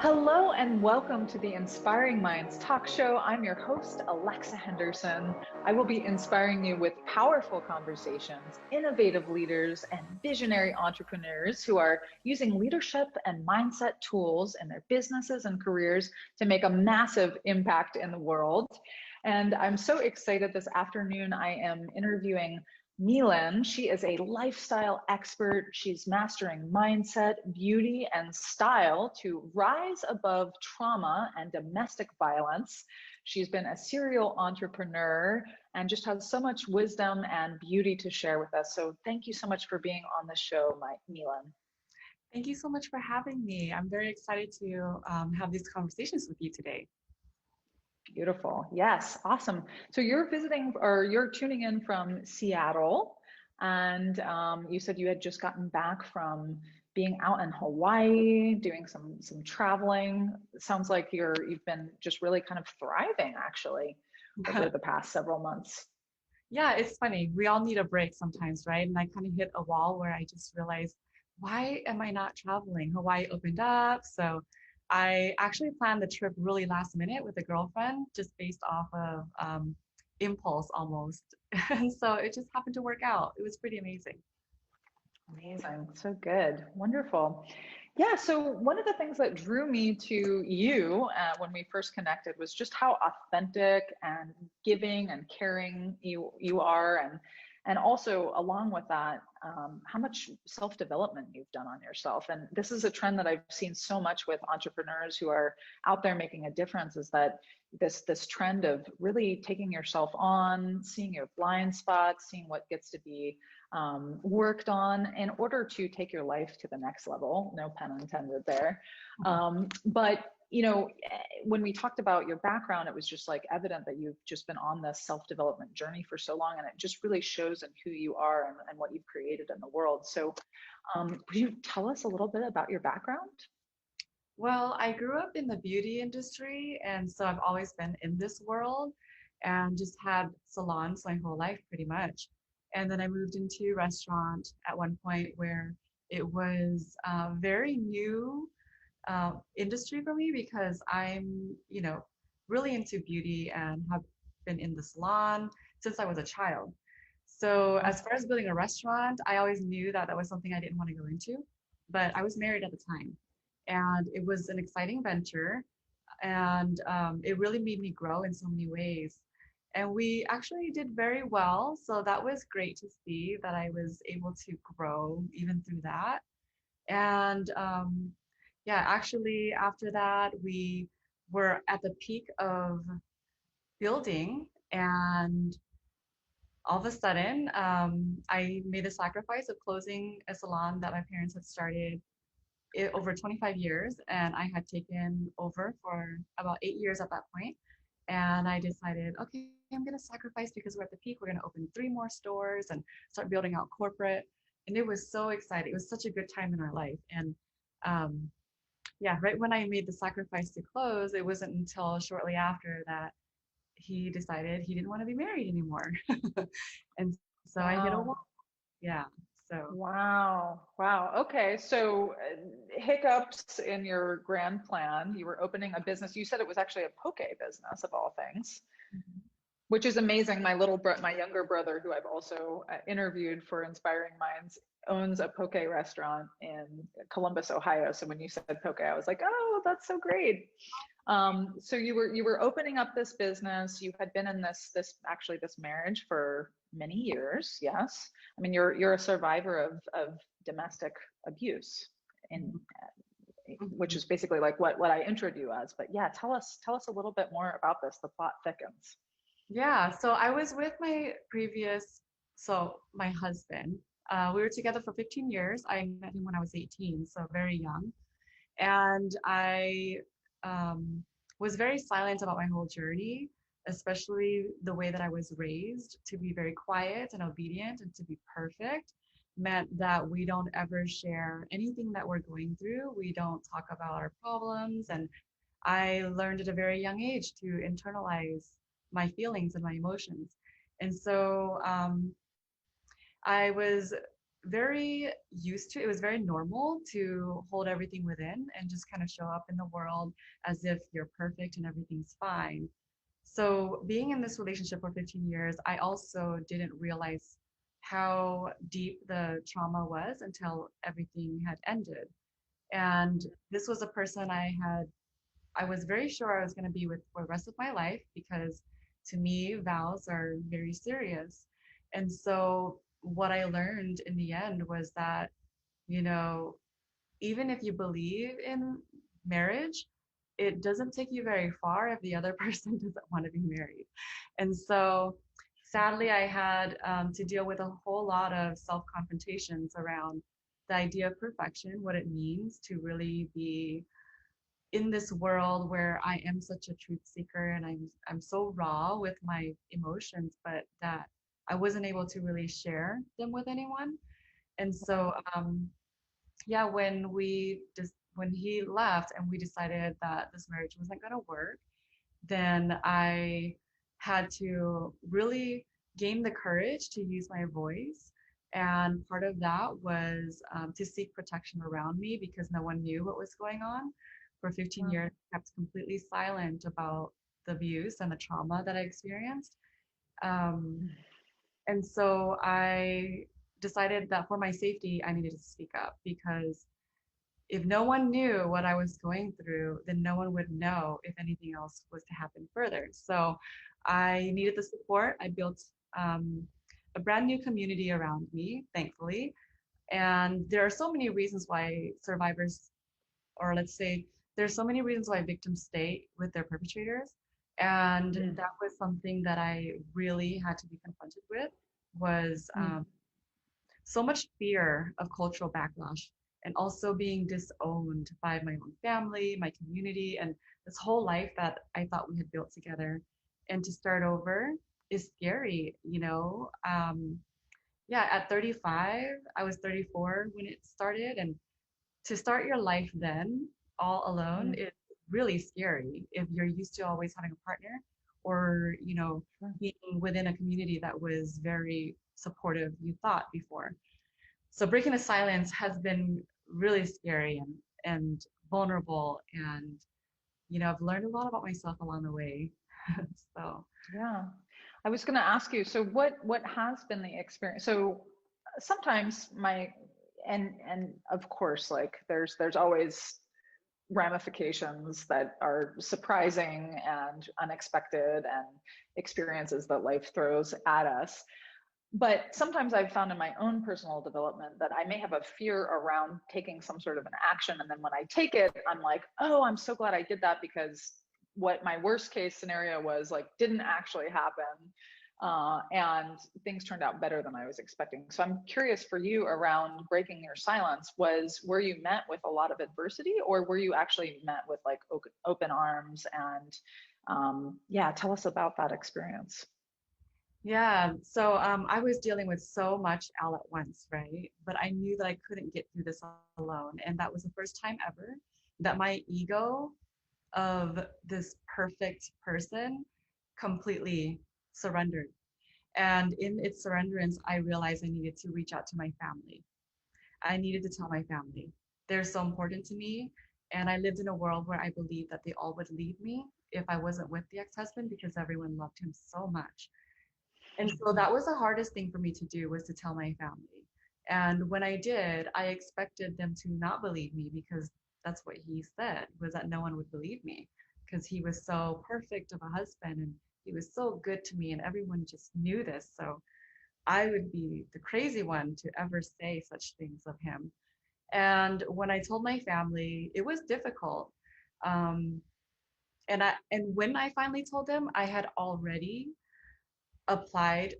Hello and welcome to the Inspiring Minds talk show. I'm your host, Alexa Henderson. I will be inspiring you with powerful conversations, innovative leaders, and visionary entrepreneurs who are using leadership and mindset tools in their businesses and careers to make a massive impact in the world. And I'm so excited this afternoon. I am interviewing Mylinh. She is a lifestyle expert. She's mastering mindset, beauty, and style to rise above trauma and domestic violence. She's been a serial entrepreneur and just has so much wisdom and beauty to share with us. So thank you so much for being on the show, Mylinh. Thank you so much for having me. I'm very excited to have these conversations with you today. Beautiful. Yes. Awesome. So you're visiting or you're tuning in from Seattle, and you said you had just gotten back from being out in Hawaii, doing some traveling. It sounds like you've been just really kind of thriving actually over the past several months. Yeah, it's funny. We all need a break sometimes, right? And I kind of hit a wall where I just realized, why am I not traveling? Hawaii opened up, so I actually planned the trip really last minute with a girlfriend, just based off of impulse almost. And so it just happened to work out. It was pretty amazing. Amazing. So good. Wonderful. Yeah. So one of the things that drew me to you when we first connected was just how authentic and giving and caring you are, and also along with that, how much self-development you've done on yourself. And this is a trend that I've seen so much with entrepreneurs who are out there making a difference, is that this trend of really taking yourself on, seeing your blind spots, seeing what gets to be worked on in order to take your life to the next level. No pun intended there. But when we talked about your background, it was just like evident that you've just been on this self-development journey for so long, and it just really shows in who you are and what you've created in the world. So would you tell us a little bit about your background? Well, I grew up in the beauty industry, and so I've always been in this world and just had salons my whole life pretty much. And then I moved into a restaurant at one point where it was a very new industry for me because I'm, really into beauty and have been in the salon since I was a child. So as far as building a restaurant, I always knew that that was something I didn't want to go into, but I was married at the time, and it was an exciting venture, and it really made me grow in so many ways. And we actually did very well, so that was great to see that I was able to grow even through that. And yeah, actually, after that, we were at the peak of building, and all of a sudden, I made a sacrifice of closing a salon that my parents had started over 25 years, and I had taken over for about 8 years at that point. And I decided, okay, I'm going to sacrifice because we're at the peak. We're going to open 3 more stores and start building out corporate. And it was so exciting. It was such a good time in our life. And um, yeah, right when I made the sacrifice to close, it wasn't until shortly after that he decided he didn't want to be married anymore. And so I hit a Wow. wall. Yeah. So Wow. Wow. Okay. So hiccups in your grand plan. You were opening a business. You said it was actually a poke business of all things, mhm. which is amazing. My younger brother, who I've also interviewed for Inspiring Minds, owns a poke restaurant in Columbus, Ohio. So when you said poke, I was like, oh, that's so great. So you were opening up this business. You had been in this marriage for many years. Yes. I mean, you're a survivor of domestic abuse, in which is basically like what I introed you as. But yeah, tell us a little bit more about this. The plot thickens. Yeah, so I was with my husband. We were together for 15 years. I met him when I was 18, so very young. And I was very silent about my whole journey, especially the way that I was raised to be very quiet and obedient and to be perfect meant that we don't ever share anything that we're going through. We don't talk about our problems. And I learned at a very young age to internalize my feelings and my emotions. And so I was very used to, it was very normal to hold everything within and just kind of show up in the world as if you're perfect and everything's fine. So being in this relationship for 15 years, I also didn't realize how deep the trauma was until everything had ended. And this was a person I was very sure I was going to be with for the rest of my life because to me, vows are very serious. And so what I learned in the end was that, you know, even if you believe in marriage, it doesn't take you very far if the other person doesn't want to be married. And so sadly, I had to deal with a whole lot of self confrontations around the idea of perfection, what it means to really be in this world where I am such a truth seeker and I'm so raw with my emotions, but that I wasn't able to really share them with anyone. And so yeah, when he left and we decided that this marriage wasn't going to work, then I had to really gain the courage to use my voice. And part of that was to seek protection around me because no one knew what was going on. For 15 Wow. years, I kept completely silent about the abuse and the trauma that I experienced. Um, and so I decided that for my safety, I needed to speak up because if no one knew what I was going through, then no one would know if anything else was to happen further. So I needed the support. I built a brand new community around me, thankfully. And there are so many reasons why survivors, or let's say, there's so many reasons why victims stay with their perpetrators. And Mm, that was something that I really had to be confronted with was mm, so much fear of cultural backlash and also being disowned by my own family, my community, and this whole life that I thought we had built together. And to start over is scary, you know. Yeah, at 35, I was 34 when it started, and to start your life then all alone mm, is really scary if you're used to always having a partner or, you know, sure. being within a community that was very supportive, you thought before. So breaking the silence has been really scary and vulnerable, and you know, I've learned a lot about myself along the way. So Yeah. I was going to ask you, so what has been the experience? So sometimes and of course, like there's always ramifications that are surprising and unexpected and experiences that life throws at us. But sometimes I've found in my own personal development that I may have a fear around taking some sort of an action. And then when I take it, I'm like, oh, I'm so glad I did that because what my worst case scenario was like didn't actually happen. And things turned out better than I was expecting. So I'm curious for you around breaking your silence were you met with a lot of adversity or were you actually met with like open arms and yeah, tell us about that experience. yeah, so I was dealing with so much all at once, right? But I knew that I couldn't get through this alone, and that was the first time ever that my ego of this perfect person completely surrendered. And in its surrenderance, I realized I needed to reach out to my family. I needed to tell my family. They're so important to me. And I lived in a world where I believed that they all would leave me if I wasn't with the ex husband because everyone loved him so much. And so that was the hardest thing for me to do was to tell my family. And when I did, I expected them to not believe me because that's what he said was that no one would believe me because he was so perfect of a husband and he was so good to me and everyone just knew this. So I would be the crazy one to ever say such things of him. And when I told my family, it was difficult. Um, and when I finally told them, I had already applied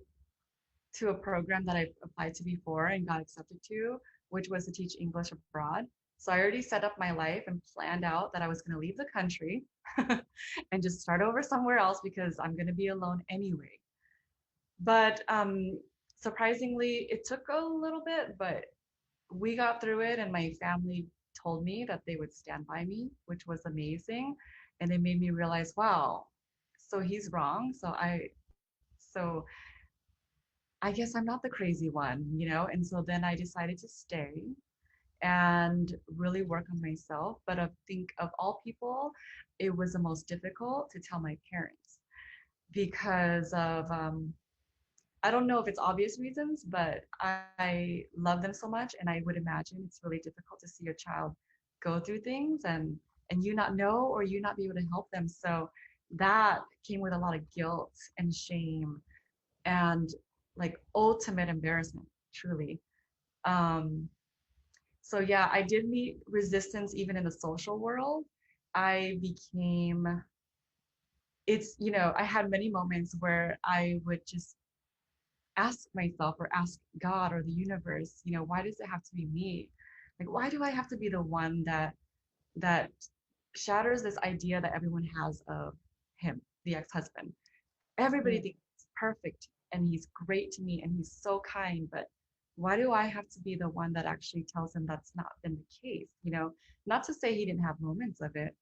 to a program that I applied to before and got accepted to, which was to teach English abroad. So I already set up my life and planned out that I was going to leave the country and just start over somewhere else because I'm going to be alone anyway. But surprisingly, it took a little bit, but we got through it, and my family told me that they would stand by me, which was amazing. And they made me realize, wow, so he's wrong. So I guess I'm not the crazy one, you know? And so then I decided to stay and really work on myself. But I think of all people, it was the most difficult to tell my parents because of, I don't know if it's obvious reasons, but I love them so much. And I would imagine it's really difficult to see your child go through things and you not know or you not be able to help them. So that came with a lot of guilt and shame and like ultimate embarrassment, truly. Um, so yeah, I did meet resistance even in the social world. I became, it's, you know, I had many moments where I would just ask myself or ask God or the universe, you know, why does it have to be me? Like, why do I have to be the one that shatters this idea that everyone has of him, the ex-husband? Everybody Mm. thinks he's perfect and he's great to me and he's so kind, but why do I have to be the one that actually tells him that's not been the case? You know, not to say he didn't have moments of it,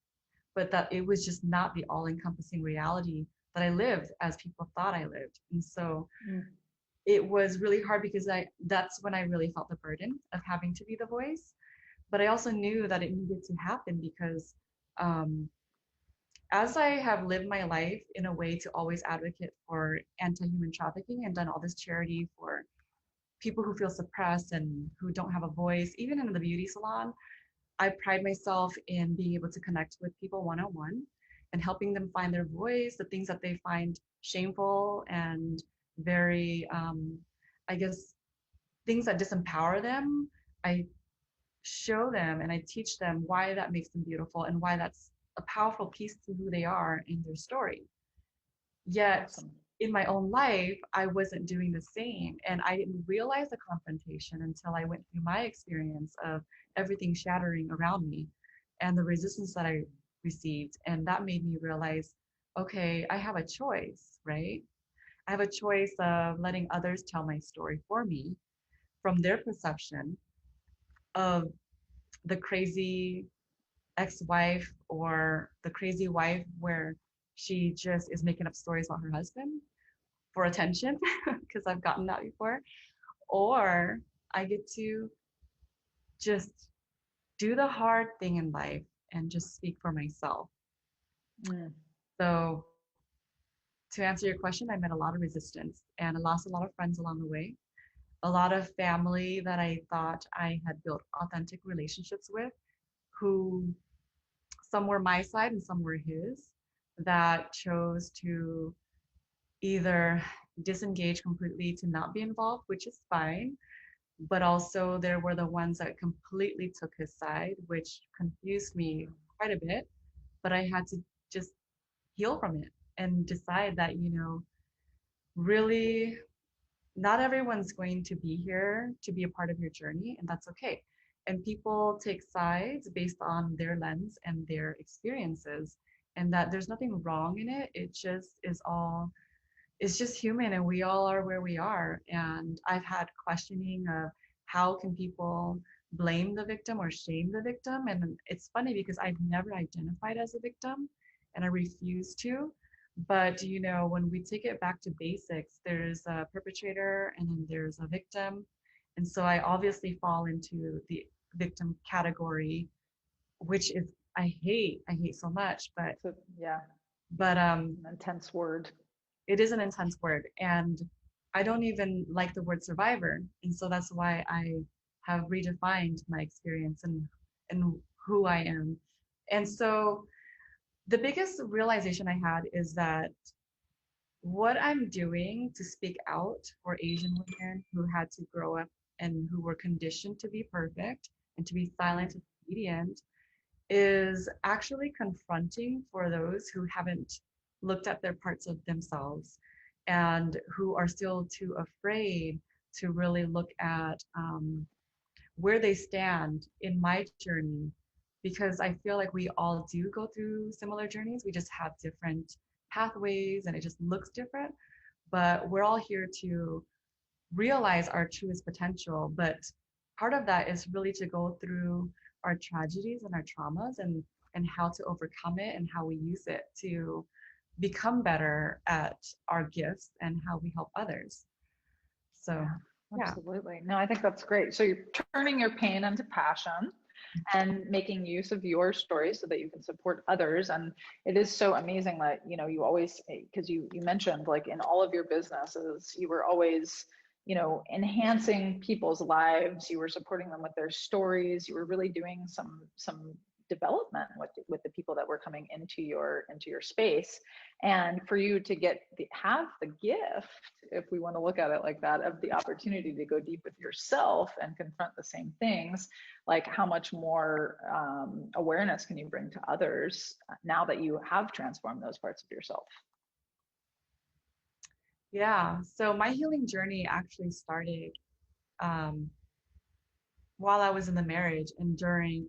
but that it was just not the all-encompassing reality that I lived as people thought I lived. And so Mm. it was really hard because that's when I really felt the burden of having to be the voice. But I also knew that it needed to happen because um, as I have lived my life in a way to always advocate for anti-human trafficking and done all this charity for people who feel suppressed and who don't have a voice, even in the beauty salon, I pride myself in being able to connect with people one-on-one and helping them find their voice, the things that they find shameful and very, I guess, things that disempower them. I show them and I teach them why that makes them beautiful and why that's a powerful piece to who they are in their story. Yet Awesome. in my own life, I wasn't doing the same. And I didn't realize the confrontation until I went through my experience of everything shattering around me and the resistance that I received. And that made me realize, okay, I have a choice, right? I have a choice of letting others tell my story for me from their perception of the crazy ex-wife or the crazy wife where she just is making up stories about her husband for attention because I've gotten that before. Or I get to just do the hard thing in life and just speak for myself. Mm. So to answer your question, I met a lot of resistance and I lost a lot of friends along the way. A lot of family that I thought I had built authentic relationships with, who some were my side and some were his, that chose to either disengage completely to not be involved, which is fine, but also there were the ones that completely took his side, which confused me quite a bit. But I had to just heal from it and decide that, you know, really not everyone's going to be here to be a part of your journey, and that's okay. And people take sides based on their lens and their experiences, and that there's nothing wrong in it. It just is all, it's just human, and we all are where we are. And I've had questioning of how can people blame the victim or shame the victim. And it's funny because I've never identified as a victim and I refuse to. But you know, when we take it back to basics, there's a perpetrator and then there's a victim. And so I obviously fall into the victim category, which is I hate so much, So yeah, but an intense word. it is an intense word. And I don't even like the word survivor. And so that's why I have redefined my experience and who I am. And so the biggest realization I had is that what I'm doing to speak out for Asian women who had to grow up and who were conditioned to be perfect and to be silent and obedient is actually confronting for those who haven't looked at their parts of themselves and who are still too afraid to really look at where they stand in my journey, because I feel like we all do go through similar journeys. We just have different pathways and it just looks different, but we're all here to realize our truest potential. But part of that is really to go through our tragedies and our traumas and how to overcome it and how we use it to become better at our gifts and how we help others. So, Yeah, yeah. absolutely. No, I think that's great. So you're turning your pain into passion and making use of your story so that you can support others. And it is so amazing that, you always, because you mentioned like in all of your businesses, you were always, enhancing people's lives. You were supporting them with their stories. You were really doing some development with the people that were coming into your space. And for you to have the gift, if we want to look at it like that, of the opportunity to go deep with yourself and confront the same things, like how much more awareness can you bring to others now that you have transformed those parts of yourself? Yeah. So my healing journey actually started um, while I was in the marriage and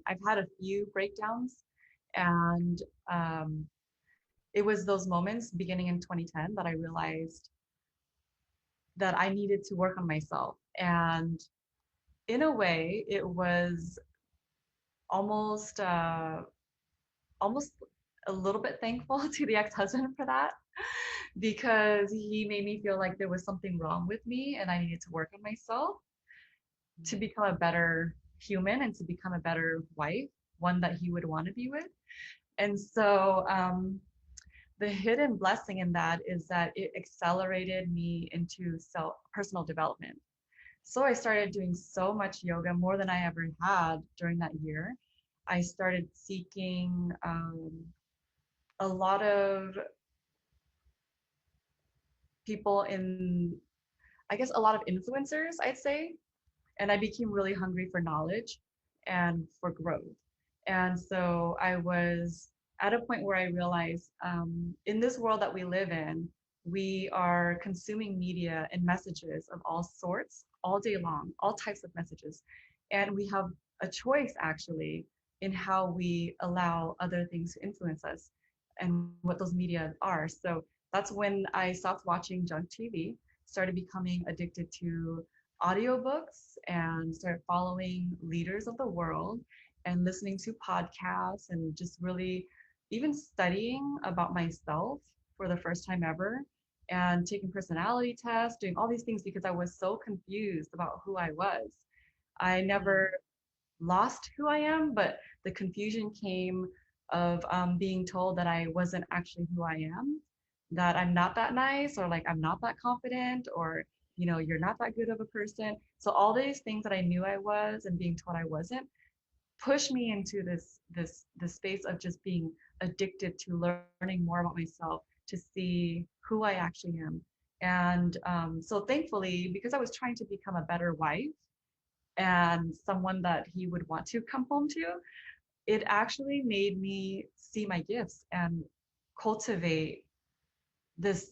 I've had a few breakdowns, and um, it was those moments beginning in 2010 that I realized that I needed to work on myself. And in a way, it was almost almost a little bit thankful to the ex-husband for that, because he made me feel like there was something wrong with me and I needed to work on myself to become a better human and to become a better wife, one that he would want to be with. And so the hidden blessing in that is that it accelerated me into self personal development. So I started doing so much yoga, more than I ever had during that year. I started seeking a lot of people in, I guess, a lot of influencers, I'd say. And I became really hungry for knowledge and for growth. And so I was at a point where I realized in this world that we live in, we are consuming media and messages of all sorts all day long, all types of messages. And we have a choice actually in how we allow other things to influence us and what those media are. So that's when I stopped watching junk TV, started becoming addicted to audiobooks, and started following leaders of the world and listening to podcasts and just really even studying about myself for the first time ever, and taking personality tests, doing all these things because I was so confused about who I was. I never lost who I am, but the confusion came of being told that I wasn't actually who I am, that I'm not that nice, or like I'm not that confident, or you're not that good of a person. So all these things that I knew I was and being told I wasn't pushed me into this space of just being addicted to learning more about myself, to see who I actually am. And so thankfully, because I was trying to become a better wife and someone that he would want to come home to, it actually made me see my gifts and cultivate this,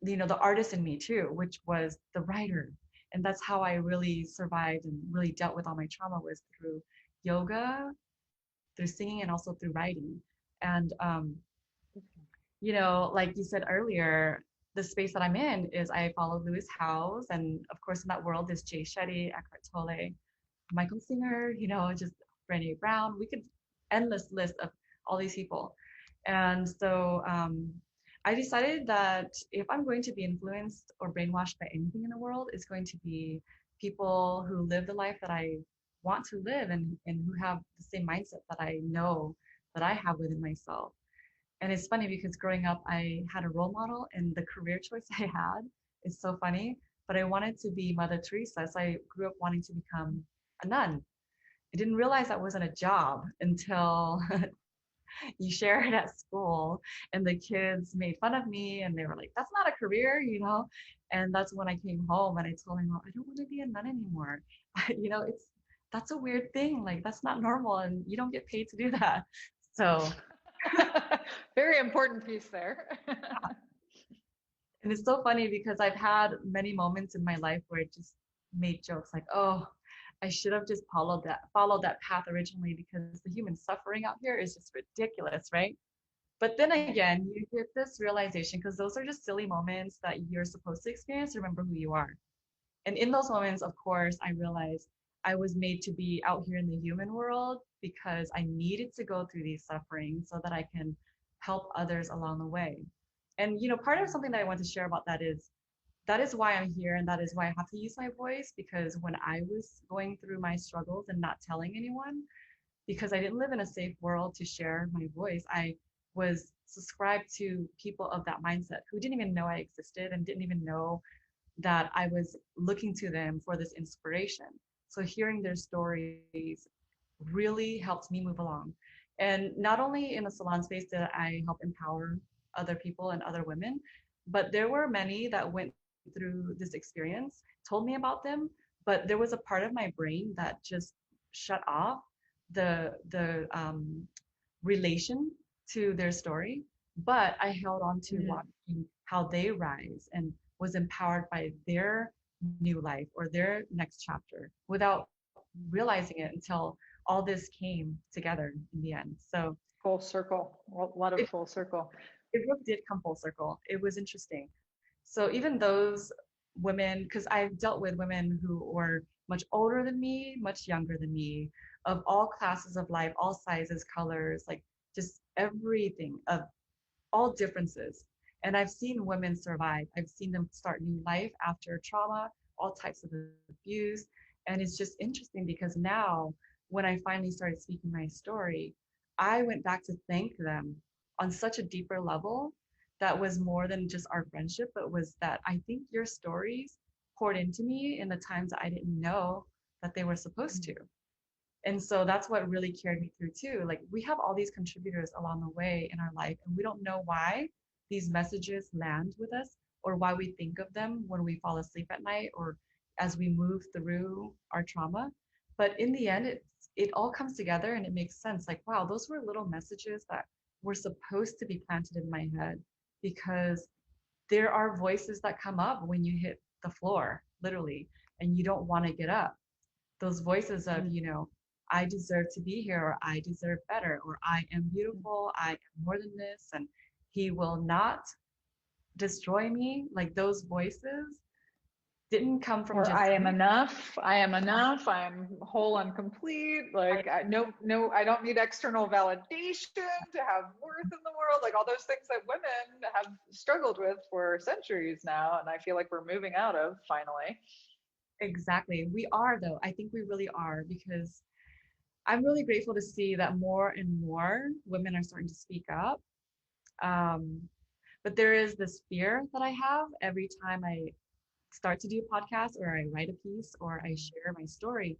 the artist in me too, which was the writer. And that's how I really survived and really dealt with all my trauma, was through yoga, through singing, and also through writing. And like you said earlier, the space that I'm in is I follow Lewis Howes, and of course in that world is Jay Shetty, Eckhart Tolle, Michael Singer, just Brené Brown. We could endless list of all these people. And so I decided that if I'm going to be influenced or brainwashed by anything in the world, it's going to be people who live the life that I want to live, and who have the same mindset that I know that I have within myself. And it's funny because growing up, I had a role model, and the career choice I had is so funny. But I wanted to be Mother Teresa, so I grew up wanting to become a nun. I didn't realize that wasn't a job until you share it at school, and the kids made fun of me and they were like, that's not a career. And that's when I came home and I told my mom, I don't want to be a nun anymore. That's a weird thing, like that's not normal and you don't get paid to do that. So Very important piece there. and it's so funny because I've had many moments in my life where I just made jokes like, oh, I should have just followed that path originally, because the human suffering out here is just ridiculous, right? But then again, you get this realization, because those are just silly moments that you're supposed to experience to remember who you are. And in those moments, of course, I realized I was made to be out here in the human world because I needed to go through these sufferings so that I can help others along the way. And part of something that I want to share about that is that is why I'm here, and that is why I have to use my voice, because when I was going through my struggles and not telling anyone, because I didn't live in a safe world to share my voice, I was subscribed to people of that mindset who didn't even know I existed and didn't even know that I was looking to them for this inspiration. So hearing their stories really helped me move along. And not only in the salon space did I help empower other people and other women, but there were many that went through this experience, told me about them, but there was a part of my brain that just shut off the relation to their story. But I held on to Mm. watching how they rise and was empowered by their new life or their next chapter without realizing it until all this came together in the end. So Full circle, a lot of it, full circle. it really did come full circle. It was interesting. So even those women, because I've dealt with women who were much older than me, much younger than me, of all classes of life, all sizes, colors, like just everything of all differences. And I've seen women survive. I've seen them start new life after trauma, all types of abuse. And it's just interesting because now, when I finally started speaking my story, I went back to thank them on such a deeper level that was more than just our friendship, but was that I think your stories poured into me in the times that I didn't know that they were supposed to. And so that's what really carried me through too. Like we have all these contributors along the way in our life, and we don't know why these messages land with us or why we think of them when we fall asleep at night or as we move through our trauma. But in the end, it all comes together and it makes sense. Like, wow, those were little messages that were supposed to be planted in my head because there are voices that come up when you hit the floor, literally, and you don't want to get up. Those voices of, Mm. I deserve to be here, or I deserve better, or I am beautiful, I am more than this, and he will not destroy me. Like those voices didn't come from Or just I am me. enough. I am enough. I'm whole and complete. Like no, I don't need external validation to have worth in the world. Like all those things that women have struggled with for centuries now, and I feel like we're moving out of finally. Exactly. We are, though. I think we really are because I'm really grateful to see that more and more women are starting to speak up. Um, but there is this fear that I have every time I start to do a podcast or I write a piece or I share my story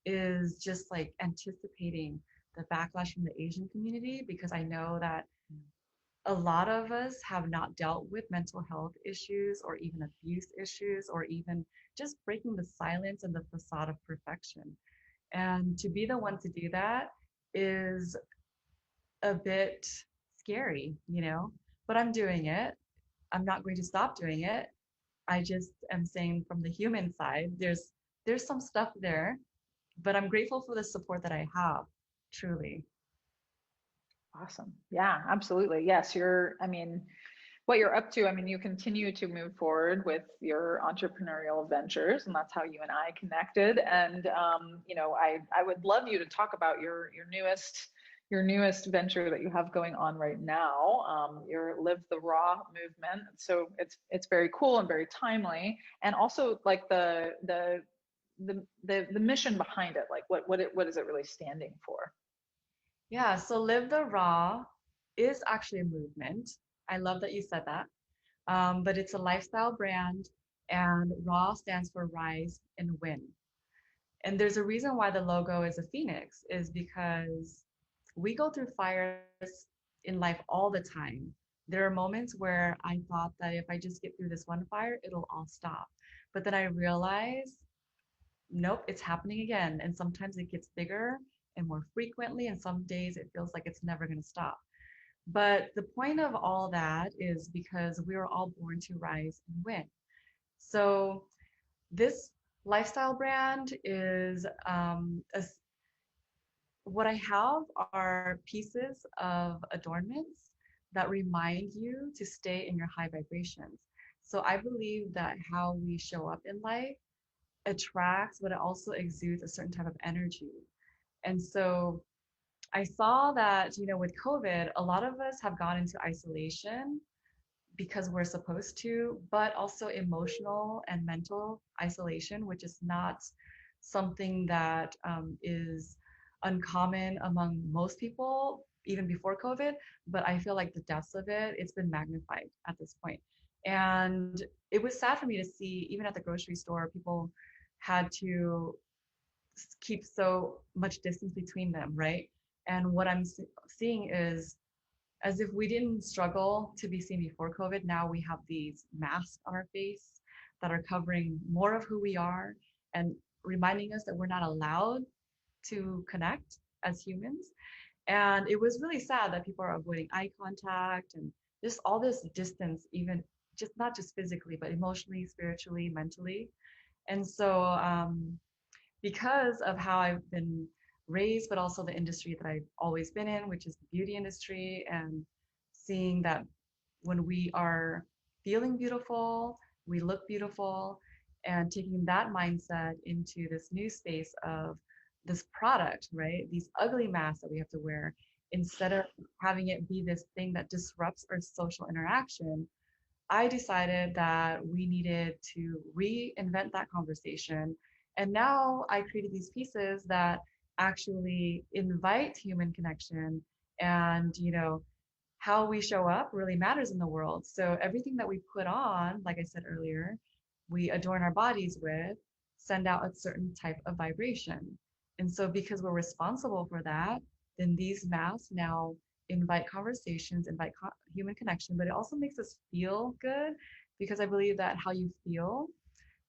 is just like anticipating the backlash from the Asian community because I know that a lot of us have not dealt with mental health issues or even abuse issues or even just breaking the silence and the facade of perfection. And to be the one to do that is a bit scary, but I'm doing it. I'm not going to stop doing it. I just am saying from the human side, there's some stuff there, but I'm grateful for the support that I have, truly. Awesome. Yeah, absolutely. Yes, I mean, what you're up to, I mean, you continue to move forward with your entrepreneurial ventures, and that's how you and I connected. And I would love you to talk about your newest venture that you have going on right now, your Live the Raw movement. So it's very cool and very timely, and also like the mission behind it, like what is it really standing for? Yeah, so Live the Raw is actually a movement. I love that you said that. But it's a lifestyle brand, and Raw stands for Rise and Win. And there's a reason why the logo is a phoenix, is because we go through fires in life all the time. There are moments where I thought that if I just get through this one fire, it'll all stop. But then I realized, nope, it's happening again. And sometimes it gets bigger and more frequently, and some days it feels like it's never going to stop. But the point of all that is because we were all born to rise and win. So this lifestyle brand is what I have are pieces of adornments that remind you to stay in your high vibrations. So I believe that how we show up in life attracts, but it also exudes a certain type of energy. And so I saw that, with COVID, a lot of us have gone into isolation because we're supposed to, but also emotional and mental isolation, which is not something that is uncommon among most people, even before COVID. But I feel like the depths of it, it's been magnified at this point. And it was sad for me to see, even at the grocery store, people had to keep so much distance between them, right? And what I'm seeing is as if we didn't struggle to be seen before COVID, now we have these masks on our face that are covering more of who we are and reminding us that we're not allowed to connect as humans. And it was really sad that people are avoiding eye contact and just all this distance, even just not just physically, but emotionally, spiritually, mentally. And so, because of how I've been raised, but also the industry that I've always been in, which is the beauty industry, and seeing that when we are feeling beautiful, we look beautiful, and taking that mindset into this new space of this product, right? These ugly masks that we have to wear, instead of having it be this thing that disrupts our social interaction, I decided that we needed to reinvent that conversation. And now I created these pieces that actually invite human connection and, how we show up really matters in the world. So everything that we put on, like I said earlier, we adorn our bodies with, send out a certain type of vibration. And so because we're responsible for that, then these masks now invite conversations, invite human connection, but it also makes us feel good because I believe that how you feel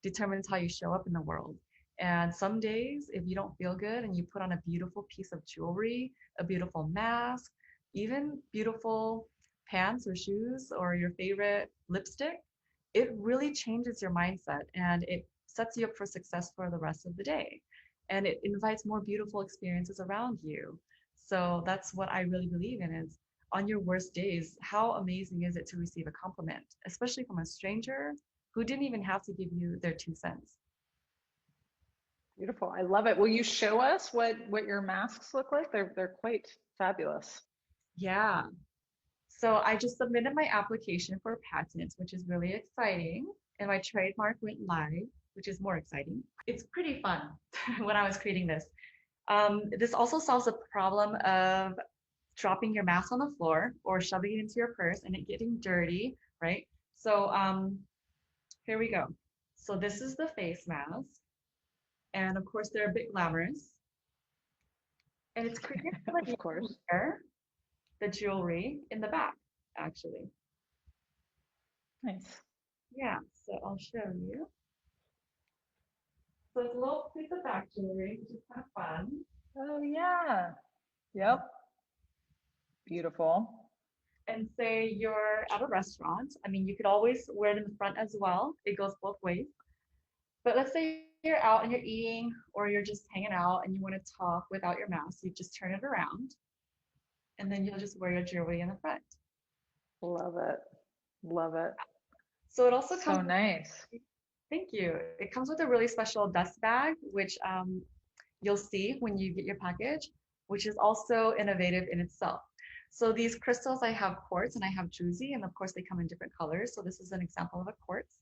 determines how you show up in the world. And some days, if you don't feel good and you put on a beautiful piece of jewelry, a beautiful mask, even beautiful pants or shoes or your favorite lipstick, it really changes your mindset and it sets you up for success for the rest of the day. And it invites more beautiful experiences around you. So that's what I really believe in is on your worst days, how amazing is it to receive a compliment, especially from a stranger who didn't even have to give you their 2 cents. Beautiful. I love it. Will you show us what your masks look like? They're quite fabulous. Yeah. So I just submitted my application for patents, which is really exciting. And my trademark went live, which is more exciting. It's pretty fun when I was creating this. This also solves the problem of dropping your mask on the floor or shoving it into your purse and it getting dirty, right? So here we go. So this is the face mask. And of course, they're a bit glamorous. And it's created for you Of to course. wear the jewelry in the back, actually. Nice. Yeah, so I'll show you. So it's a little piece of back jewelry, which is kind of fun. Oh yeah. Yep. Beautiful. And say you're at a restaurant. I mean, you could always wear it in the front as well. It goes both ways. But let's say you're out and you're eating or you're just hanging out and you want to talk without your mask. You just turn it around and then you'll just wear your jewelry in the front. Love it. Love it. So it also So comes nice. with, thank you. It comes with a really special dust bag, which you'll see when you get your package, which is also innovative in itself. So these crystals, I have quartz and I have druzy, and of course they come in different colors. So this is an example of a quartz.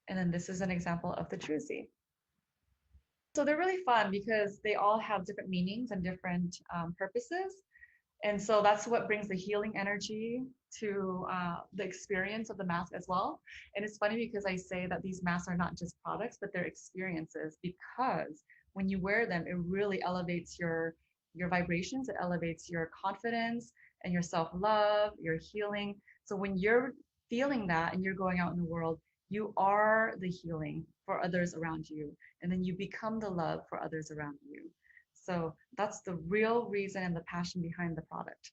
And then this is an example of the druzy. So they're really fun because they all have different meanings and different purposes. And so that's what brings the healing energy to the experience of the mask as well. And it's funny because I say that these masks are not just products, but they're experiences because when you wear them, it really elevates your vibrations, it elevates your confidence and your self-love, your healing. So when you're feeling that and you're going out in the world, you are the healing for others around you. And then you become the love for others around you. So that's the real reason and the passion behind the product.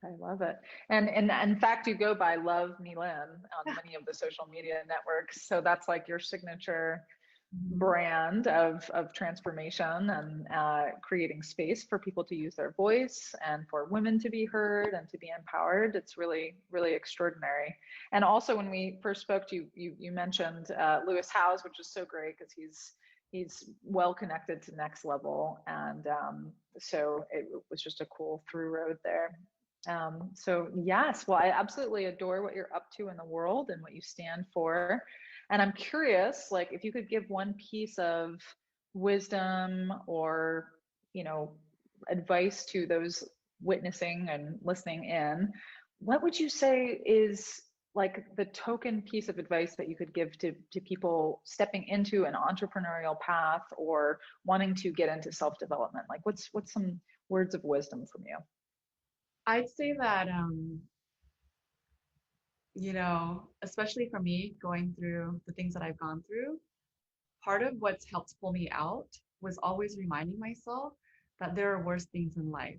I love it. And in fact, you go by Love Mylinh on many of the social media networks. So that's like your signature brand of transformation and creating space for people to use their voice and for women to be heard and to be empowered. It's really, really extraordinary. And also when we first spoke to you, you mentioned Lewis Howes, which is so great because he's well connected to Next Level. And so it was just a cool through road there. So yes, well, I absolutely adore what you're up to in the world and what you stand for. And I'm curious, like, if you could give one piece of wisdom or, you know, advice to those witnessing and listening in, what would you say is like the token piece of advice that you could give to people stepping into an entrepreneurial path or wanting to get into self-development? Like, what's some words of wisdom from you? I'd say that, especially for me going through the things that I've gone through, part of what's helped pull me out was always reminding myself that there are worse things in life.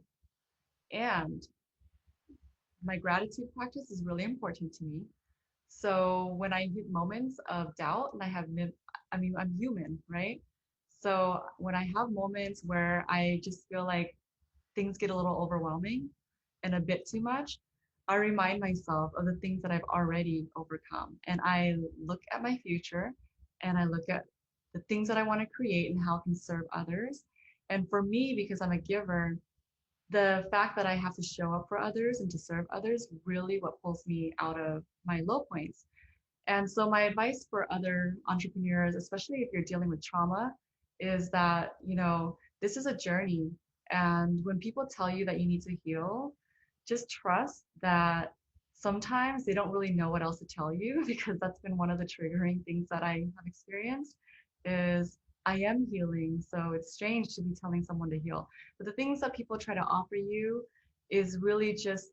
And my gratitude practice is really important to me. So when I hit moments of doubt, and I'm human, right? So when I have moments where I just feel like things get a little overwhelming and a bit too much, I remind myself of the things that I've already overcome. And I look at my future and I look at the things that I want to create and how it can serve others. And for me, because I'm a giver, the fact that I have to show up for others and to serve others really what pulls me out of my low points. And so my advice for other entrepreneurs, especially if you're dealing with trauma, is that, this is a journey. And when people tell you that you need to heal, just trust that sometimes they don't really know what else to tell you because that's been one of the triggering things that I have experienced is I am healing. So it's strange to be telling someone to heal. But the things that people try to offer you is really just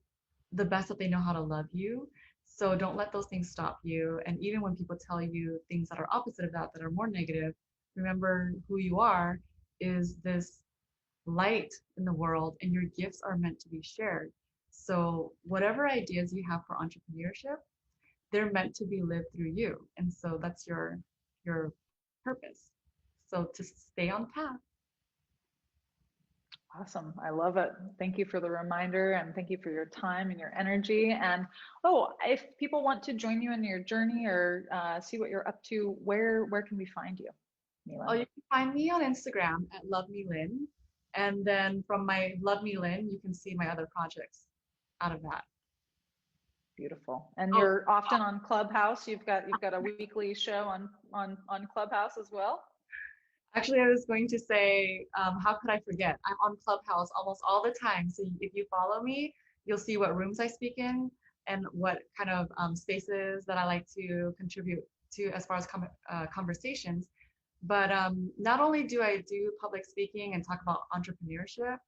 the best that they know how to love you. So don't let those things stop you. And even when people tell you things that are opposite of that, that are more negative, remember who you are is this light in the world and your gifts are meant to be shared. So whatever ideas you have for entrepreneurship, they're meant to be lived through you. And so that's your purpose. So to stay on path. Awesome. I love it. Thank you for the reminder and thank you for your time and your energy. And oh, if people want to join you in your journey or see what you're up to, where can we find you, Oh, Mila? you can find me on Instagram at Love Mylinh. And then from my Love Mylinh, you can see my other projects out of that. Beautiful. And Oh, you're often on Clubhouse. You've got a weekly show on Clubhouse as well. actually, I was going to say, how could I forget? I'm on Clubhouse almost all the time. So if you follow me, you'll see what rooms I speak in and what kind of spaces that I like to contribute to as far as conversations. But not only do I do public speaking and talk about entrepreneurship,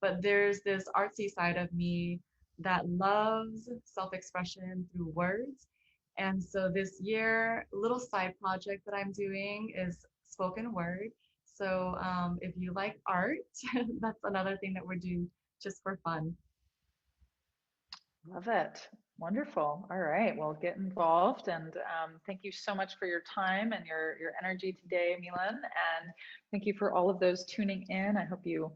but there's this artsy side of me that loves self-expression through words. And so this year, a little side project that I'm doing is spoken word. So if you like art, that's another thing that we're doing just for fun. Love it. Wonderful. All right. Well, get involved. And thank you so much for your time and your energy today, Milan. And thank you for all of those tuning in. I hope you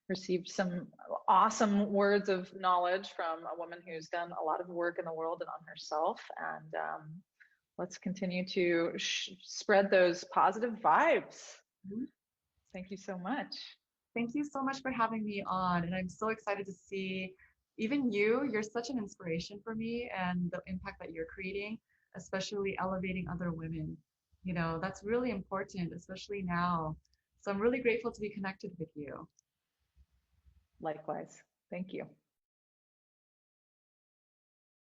received some awesome words of knowledge from a woman who's done a lot of work in the world and on herself. And let's continue to spread those positive vibes. Mhm. Thank you so much. Thank you so much for having me on. And I'm so excited to see even you. You're such an inspiration for me and the impact that you're creating, especially elevating other women. That's really important, especially now. So I'm really grateful to be connected with you. Likewise. Thank you.